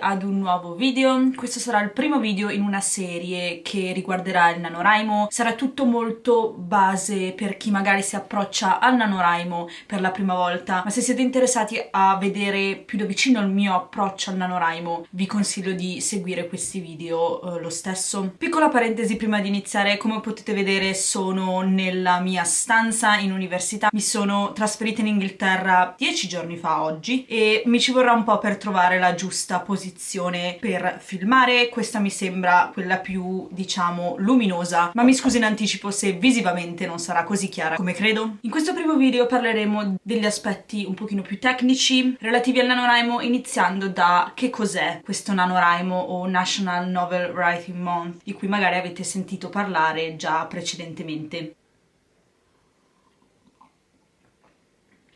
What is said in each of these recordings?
ad un nuovo video. Questo sarà il primo video in una serie che riguarderà il NaNoWriMo. Sarà tutto molto base per chi magari si approccia al NaNoWriMo per la prima volta, ma se siete interessati a vedere più da vicino il mio approccio al NaNoWriMo vi consiglio di seguire questi video lo stesso. Piccola parentesi prima di iniziare: come potete vedere sono nella mia stanza in università. Mi sono trasferita in Inghilterra 10 giorni fa oggi e mi ci vorrà un po' per trovare la giusta posizione per filmare. Questa mi sembra quella più, diciamo, luminosa, ma mi scuso in anticipo se visivamente non sarà così chiara come credo. In questo primo video parleremo degli aspetti un pochino più tecnici relativi al NaNoWriMo, iniziando da che cos'è questo NaNoWriMo o National Novel Writing Month, di cui magari avete sentito parlare già precedentemente.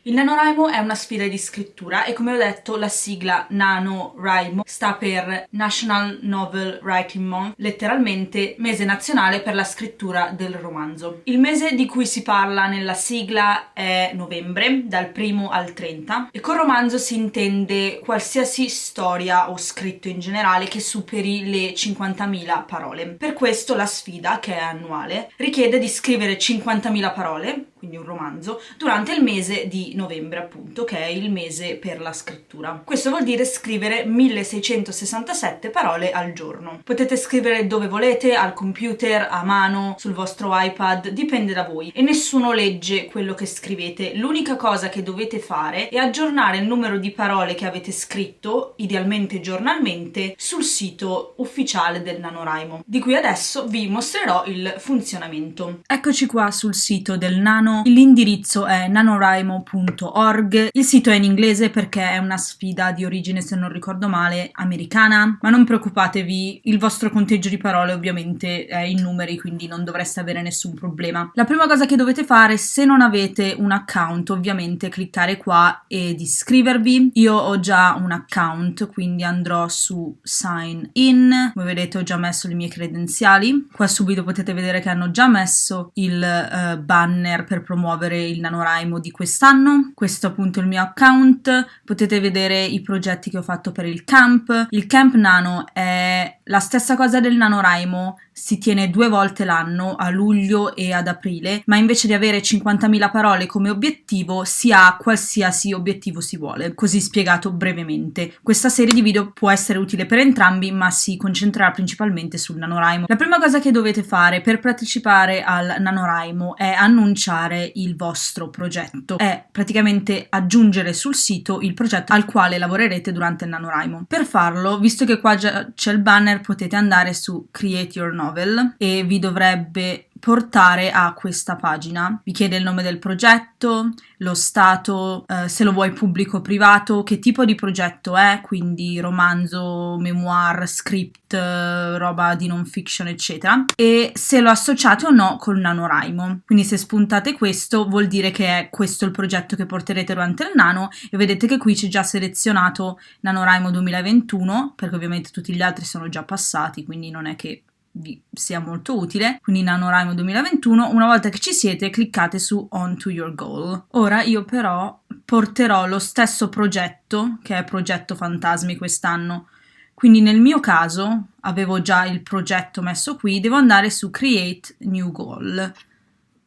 Il NaNoWriMo è una sfida di scrittura e, come ho detto, la sigla NaNoWriMo sta per National Novel Writing Month, letteralmente mese nazionale per la scrittura del romanzo. Il mese di cui si parla nella sigla è novembre, dal 1 al 30, e con romanzo si intende qualsiasi storia o scritto in generale che superi le 50.000 parole. Per questo la sfida, che è annuale, richiede di scrivere 50.000 parole, quindi un romanzo, durante il mese di novembre, appunto, che è il mese per la scrittura. Questo vuol dire scrivere 1667 parole al giorno. Potete scrivere dove volete, al computer, a mano, sul vostro iPad, dipende da voi, e nessuno legge quello che scrivete. L'unica cosa che dovete fare è aggiornare il numero di parole che avete scritto, idealmente giornalmente, sul sito ufficiale del NaNoWriMo, di cui adesso vi mostrerò il funzionamento. Eccoci qua sul sito del Nano. L'indirizzo è nanowrimo.org. Il sito è in inglese perché è una sfida di origine, se non ricordo male, americana, ma non preoccupatevi, il vostro conteggio di parole ovviamente è in numeri, quindi non dovreste avere nessun problema. La prima cosa che dovete fare, se non avete un account, ovviamente cliccare qua ed iscrivervi. Io ho già un account, quindi andrò su sign in. Come vedete ho già messo le mie credenziali. Qua subito potete vedere che hanno già messo il banner per promuovere il NaNoWriMo di quest'anno. Questo è appunto il mio account. Potete vedere i progetti che ho fatto per il camp. Il camp nano è la stessa cosa del NaNoWriMo, si tiene 2 volte l'anno, a luglio e ad aprile, ma invece di avere 50.000 parole come obiettivo si ha qualsiasi obiettivo si vuole, così spiegato brevemente. Questa serie di video può essere utile per entrambi, ma si concentrerà principalmente sul NaNoWriMo. La prima cosa che dovete fare per partecipare al NaNoWriMo è annunciare il vostro progetto, è praticamente aggiungere sul sito il progetto al quale lavorerete durante il NaNoWriMo. Per farlo, visto che qua già c'è il banner, potete andare su Create Your Novel e vi dovrebbe portare a questa pagina. Vi chiede il nome del progetto, lo stato, se lo vuoi pubblico o privato, che tipo di progetto è, quindi romanzo, memoir, script, roba di non fiction, eccetera, e se lo associate o no col NaNoWriMo. Quindi se spuntate questo vuol dire che è questo il progetto che porterete durante il Nano, e vedete che qui c'è già selezionato NaNoWriMo 2021, perché ovviamente tutti gli altri sono già passati, quindi non è che vi sia molto utile. Quindi NaNoWriMo 2021, una volta che ci siete cliccate su On to Your Goal. Ora io però porterò lo stesso progetto, che è Progetto Fantasmi quest'anno, quindi nel mio caso avevo già il progetto messo qui, devo andare su Create New Goal,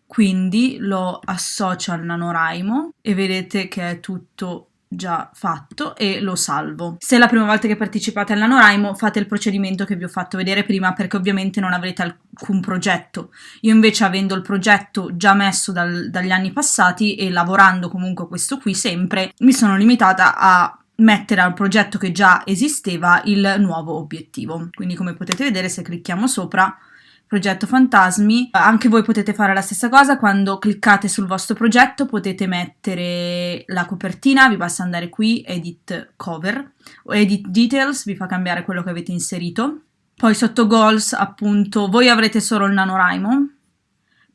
quindi lo associo al NaNoWriMo e vedete che è tutto già fatto e lo salvo. Se è la prima volta che partecipate al NaNoWriMo fate il procedimento che vi ho fatto vedere prima, perché ovviamente non avrete alcun progetto. Io invece, avendo il progetto già messo dagli anni passati e lavorando comunque questo qui sempre, mi sono limitata a mettere al progetto che già esisteva il nuovo obiettivo. Quindi come potete vedere, se clicchiamo sopra Progetto Fantasmi, anche voi potete fare la stessa cosa. Quando cliccate sul vostro progetto potete mettere la copertina, vi basta andare qui, Edit Cover o Edit Details, vi fa cambiare quello che avete inserito. Poi sotto Goals, appunto, voi avrete solo il NaNoWriMo,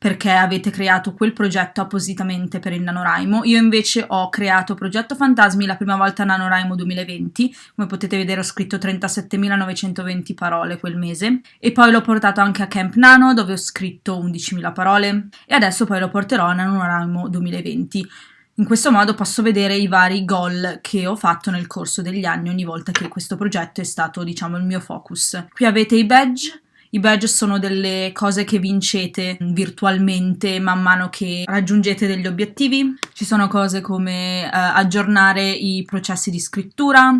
perché avete creato quel progetto appositamente per il NaNoWriMo. Io invece ho creato Progetto Fantasmi la prima volta a NaNoWriMo 2020, come potete vedere ho scritto 37.920 parole quel mese, e poi l'ho portato anche a Camp Nano dove ho scritto 11.000 parole, e adesso poi lo porterò a NaNoWriMo 2020. In questo modo posso vedere i vari goal che ho fatto nel corso degli anni ogni volta che questo progetto è stato, diciamo, il mio focus. Qui avete i badge. I badge sono delle cose che vincete virtualmente man mano che raggiungete degli obiettivi. Ci sono cose come aggiornare i processi di scrittura,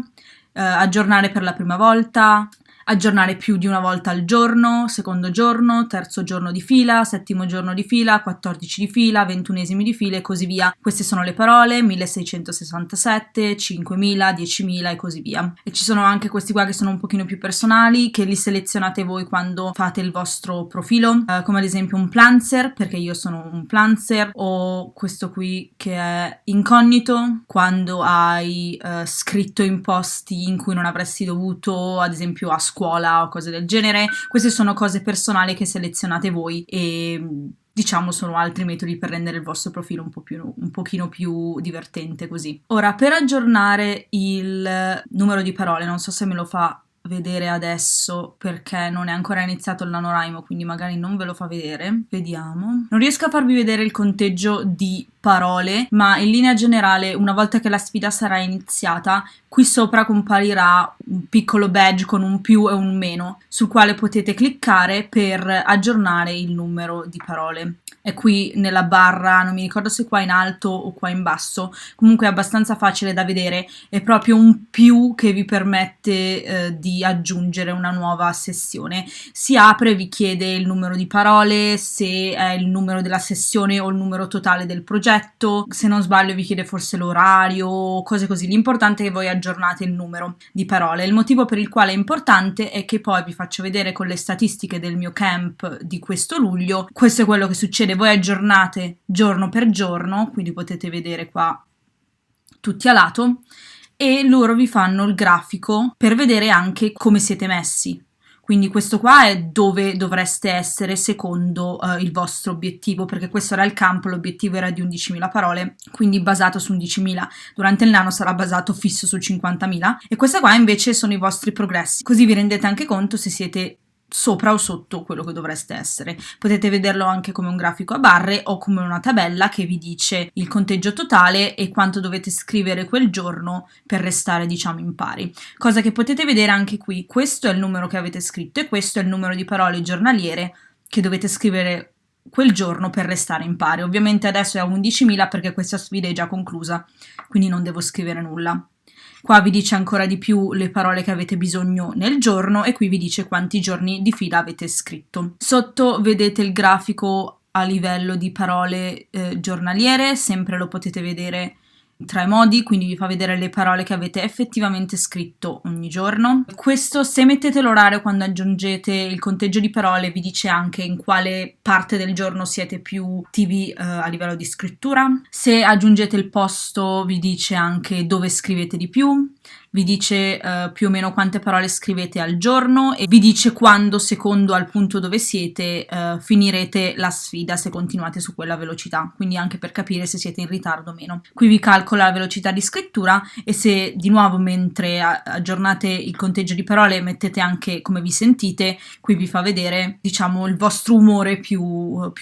aggiornare per la prima volta, aggiornare più di una volta al giorno, secondo giorno, terzo giorno di fila, settimo giorno di fila, 14 di fila, 21esimi di fila e così via. Queste sono le parole, 1667, 5000, 10.000 e così via. E ci sono anche questi qua che sono un pochino più personali, che li selezionate voi quando fate il vostro profilo, come ad esempio un Plancer, perché io sono un Plancer, o questo qui che è incognito, quando hai scritto in posti in cui non avresti dovuto, ad esempio a scuola o cose del genere. Queste sono cose personali che selezionate voi e diciamo sono altri metodi per rendere il vostro profilo un pochino più divertente così. Ora, per aggiornare il numero di parole, non so se me lo fa vedere adesso perché non è ancora iniziato il NaNoWriMo, quindi magari non ve lo fa vedere. Vediamo. Non riesco a farvi vedere il conteggio di parole, ma in linea generale, una volta che la sfida sarà iniziata, qui sopra comparirà un piccolo badge con un più e un meno, sul quale potete cliccare per aggiornare il numero di parole. È qui nella barra, non mi ricordo se qua in alto o qua in basso, comunque è abbastanza facile da vedere, è proprio un più che vi permette di aggiungere una nuova sessione. Si apre e vi chiede il numero di parole, se è il numero della sessione o il numero totale del progetto, se non sbaglio vi chiede forse l'orario, cose così. L'importante è che voi aggiornate il numero di parole. Il motivo per il quale è importante è che poi vi faccio vedere con le statistiche del mio camp di questo luglio. Questo è quello che succede. Voi aggiornate giorno per giorno, quindi potete vedere qua tutti a lato, e loro vi fanno il grafico per vedere anche come siete messi. Quindi questo qua è dove dovreste essere secondo il vostro obiettivo, perché questo era il campo, l'obiettivo era di 11.000 parole, quindi basato su 11.000. Durante il nano sarà basato fisso su 50.000 e queste qua invece sono i vostri progressi, così vi rendete anche conto se siete sopra o sotto quello che dovreste essere. Potete vederlo anche come un grafico a barre o come una tabella che vi dice il conteggio totale e quanto dovete scrivere quel giorno per restare, diciamo, in pari. Cosa che potete vedere anche qui. Questo è il numero che avete scritto e questo è il numero di parole giornaliere che dovete scrivere quel giorno per restare in pari. Ovviamente adesso è a 11.000 perché questa sfida è già conclusa, quindi non devo scrivere nulla. Qua vi dice ancora di più le parole che avete bisogno nel giorno e qui vi dice quanti giorni di fila avete scritto. Sotto vedete il grafico a livello di parole giornaliere, sempre lo potete vedere tra i modi, quindi vi fa vedere le parole che avete effettivamente scritto ogni giorno. Questo, se mettete l'orario quando aggiungete il conteggio di parole, vi dice anche in quale parte del giorno siete più attivi a livello di scrittura. Se aggiungete il posto vi dice anche dove scrivete di più, vi dice più o meno quante parole scrivete al giorno e vi dice quando, secondo al punto dove siete, finirete la sfida se continuate su quella velocità, quindi anche per capire se siete in ritardo o meno. Qui vi calcola la velocità di scrittura e se di nuovo mentre aggiornate il conteggio di parole mettete anche come vi sentite, qui vi fa vedere, diciamo, il vostro umore più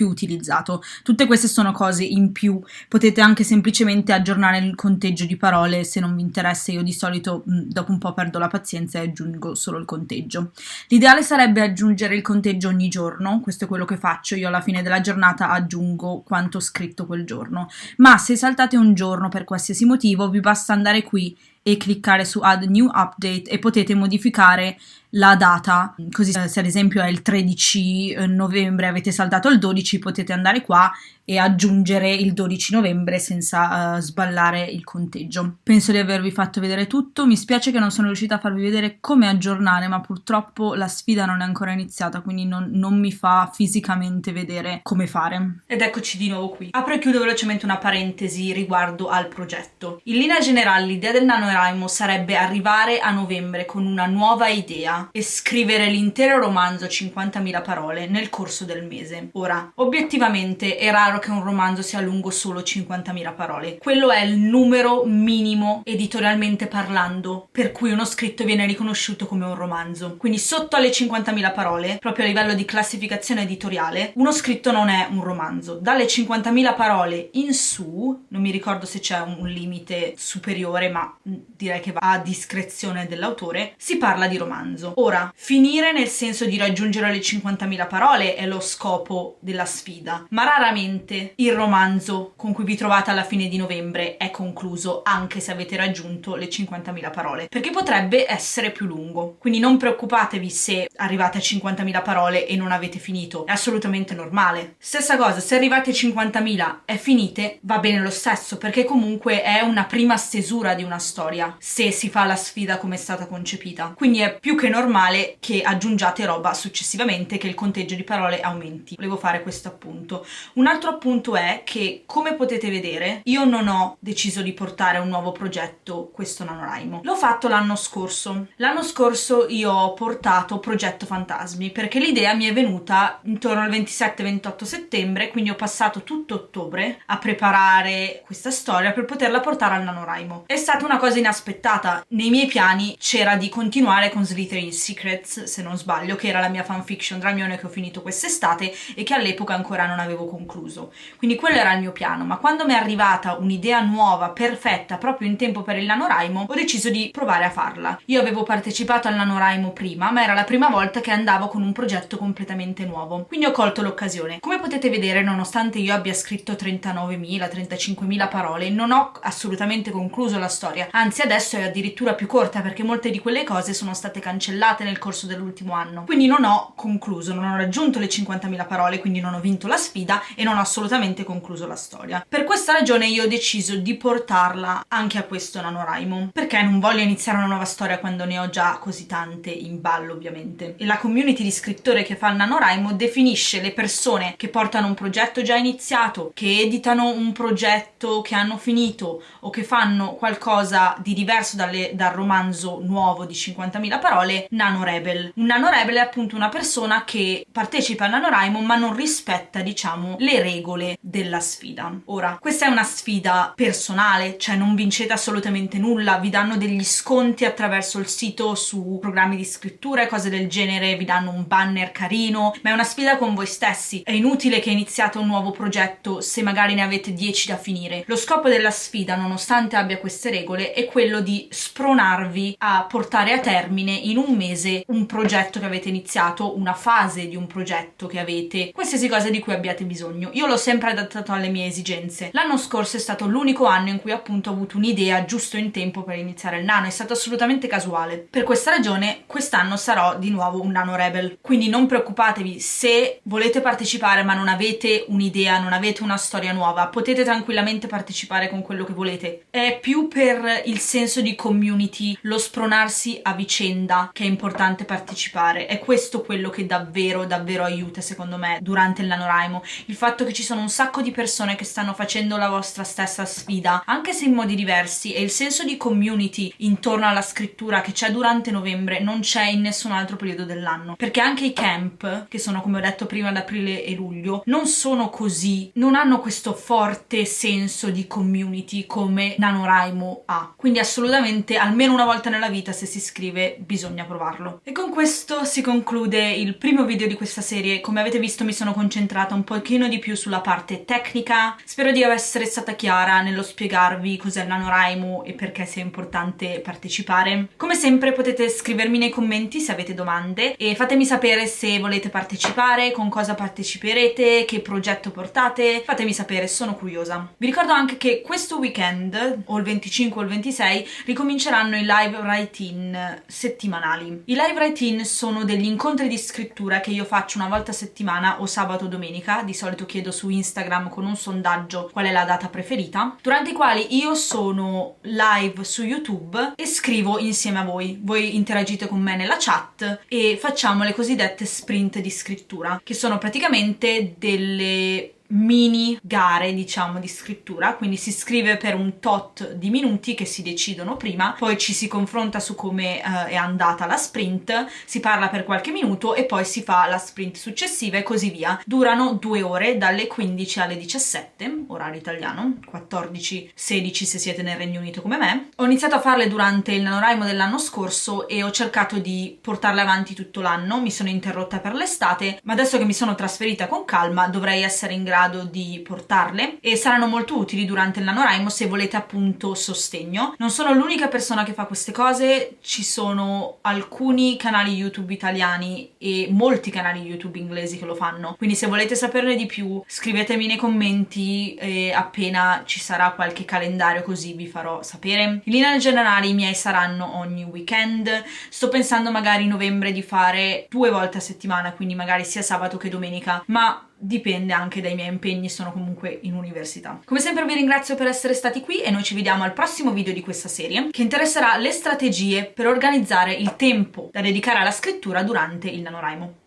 utilizzato. Tutte queste sono cose in più, potete anche semplicemente aggiornare il conteggio di parole se non vi interessa. Io di solito dopo un po' perdo la pazienza e aggiungo solo il conteggio. L'ideale sarebbe aggiungere il conteggio ogni giorno, questo è quello che faccio, io alla fine della giornata aggiungo quanto ho scritto quel giorno, ma se saltate un giorno per qualsiasi motivo vi basta andare qui e cliccare su Add New Update e potete modificare la data, così se ad esempio è il 13 novembre avete saltato il 12 potete andare qua e aggiungere il 12 novembre senza sballare il conteggio. Penso di avervi fatto vedere tutto, mi spiace che non sono riuscita a farvi vedere come aggiornare, ma purtroppo la sfida non è ancora iniziata, quindi non mi fa fisicamente vedere come fare. Ed eccoci di nuovo qui. Apro e chiudo velocemente una parentesi riguardo al progetto. In linea generale l'idea del NaNoWriMo sarebbe arrivare a novembre con una nuova idea e scrivere l'intero romanzo 50.000 parole nel corso del mese. Ora, obiettivamente è raro che un romanzo sia lungo solo 50.000 parole. Quello è il numero minimo editorialmente parlando per cui uno scritto viene riconosciuto come un romanzo. Quindi sotto alle 50.000 parole, proprio a livello di classificazione editoriale, uno scritto non è un romanzo. Dalle 50.000 parole in su, non mi ricordo se c'è un limite superiore, ma direi che va a discrezione dell'autore, si parla di romanzo. Ora, finire nel senso di raggiungere le 50.000 parole è lo scopo della sfida, ma raramente il romanzo con cui vi trovate alla fine di novembre è concluso, anche se avete raggiunto le 50.000 parole, perché potrebbe essere più lungo. Quindi non preoccupatevi se arrivate a 50.000 parole e non avete finito, è assolutamente normale. Stessa cosa, se arrivate a 50.000 e finite, va bene lo stesso, perché comunque è una prima stesura di una storia, se si fa la sfida come è stata concepita. Quindi è più che normale che aggiungiate roba successivamente, che il conteggio di parole aumenti. Volevo fare questo appunto. Un altro appunto è che, come potete vedere, io non ho deciso di portare un nuovo progetto questo NaNoWriMo. L'ho fatto l'anno scorso. L'anno scorso io ho portato Progetto Fantasmi, perché l'idea mi è venuta intorno al 27-28 settembre, quindi ho passato tutto ottobre a preparare questa storia per poterla portare al NaNoWriMo. È stata una cosa inaspettata. Nei miei piani c'era di continuare con Slytherin Secrets, se non sbaglio, che era la mia fanfiction dramione che ho finito quest'estate e che all'epoca ancora non avevo concluso. Quindi quello era il mio piano, ma quando mi è arrivata un'idea nuova, perfetta, proprio in tempo per il NaNoWriMo, ho deciso di provare a farla. Io avevo partecipato al NaNoWriMo prima, ma era la prima volta che andavo con un progetto completamente nuovo. Quindi ho colto l'occasione. Come potete vedere, nonostante io abbia scritto 39.000-35.000 parole, non ho assolutamente concluso la storia. Anzi, adesso è addirittura più corta, perché molte di quelle cose sono state cancellate nel corso dell'ultimo anno. Quindi non ho concluso, non ho raggiunto le 50.000 parole, quindi non ho vinto la sfida e non ho assolutamente concluso la storia. Per questa ragione io ho deciso di portarla anche a questo NaNoWriMo, perché non voglio iniziare una nuova storia quando ne ho già così tante in ballo, ovviamente. E la community di scrittori che fa il NaNoWriMo definisce le persone che portano un progetto già iniziato, che editano un progetto che hanno finito o che fanno qualcosa di diverso dal romanzo nuovo di 50.000 parole, NaNoRebel. Un NaNoRebel è appunto una persona che partecipa al NaNoWriMo ma non rispetta, diciamo, le regole della sfida. Ora, questa è una sfida personale, cioè non vincete assolutamente nulla, vi danno degli sconti attraverso il sito su programmi di scrittura e cose del genere, vi danno un banner carino, ma è una sfida con voi stessi. È inutile che iniziate un nuovo progetto se magari ne avete 10 da finire. Lo scopo della sfida, nonostante abbia queste regole, è quello di spronarvi a portare a termine in un mese un progetto che avete iniziato, una fase di un progetto che avete, qualsiasi cosa di cui abbiate bisogno. Io l'ho sempre adattato alle mie esigenze. L'anno scorso è stato l'unico anno in cui appunto ho avuto un'idea giusto in tempo per iniziare il nano, è stato assolutamente casuale. Per questa ragione quest'anno sarò di nuovo un NaNoRebel, quindi non preoccupatevi se volete partecipare ma non avete un'idea, non avete una storia nuova, potete tranquillamente partecipare con quello che volete. È più per il senso di community, lo spronarsi a vicenda, che è importante partecipare. È questo quello che davvero aiuta secondo me durante il NaNoWriMo, il fatto che ci sono un sacco di persone che stanno facendo la vostra stessa sfida, anche se in modi diversi, e il senso di community intorno alla scrittura che c'è durante novembre non c'è in nessun altro periodo dell'anno, perché anche i camp, che sono come ho detto prima ad aprile e luglio, non sono così, non hanno questo forte senso di community come NaNoWriMo ha. Quindi assolutamente almeno una volta nella vita, se si scrive, bisogna provarlo. E con questo si conclude il primo video di questa serie. Come avete visto mi sono concentrata un pochino di più sulla parte tecnica, spero di essere stata chiara nello spiegarvi cos'è il NaNoWriMo e perché sia importante partecipare. Come sempre potete scrivermi nei commenti se avete domande e fatemi sapere se volete partecipare, con cosa parteciperete, che progetto portate, fatemi sapere, sono curiosa. Vi ricordo anche che questo weekend, o il 25 o il 26, ricominceranno i live write-in settimanali. I live write-in sono degli incontri di scrittura che io faccio una volta a settimana o sabato o domenica, di solito chiedo su Instagram con un sondaggio qual è la data preferita, durante i quali io sono live su YouTube e scrivo insieme a voi. Voi interagite con me nella chat e facciamo le cosiddette sprint di scrittura, che sono praticamente delle mini gare, diciamo, di scrittura, quindi si scrive per un tot di minuti che si decidono prima, poi ci si confronta su come è andata la sprint, si parla per qualche minuto e poi si fa la sprint successiva e così via. Durano 2 ore, dalle 15 alle 17, orario italiano, 14-16 se siete nel Regno Unito come me. Ho iniziato a farle durante il NaNoWriMo dell'anno scorso e ho cercato di portarle avanti tutto l'anno, mi sono interrotta per l'estate, ma adesso che mi sono trasferita con calma dovrei essere in grado di portarle e saranno molto utili durante il NaNoWriMo se volete appunto sostegno. Non sono l'unica persona che fa queste cose, ci sono alcuni canali YouTube italiani e molti canali YouTube inglesi che lo fanno, quindi se volete saperne di più scrivetemi nei commenti e appena ci sarà qualche calendario così vi farò sapere. In linea generale i miei saranno ogni weekend, sto pensando magari in novembre di fare 2 volte a settimana, quindi magari sia sabato che domenica, ma dipende anche dai miei impegni, sono comunque in università. Come sempre vi ringrazio per essere stati qui e noi ci vediamo al prossimo video di questa serie che interesserà le strategie per organizzare il tempo da dedicare alla scrittura durante il NaNoWriMo.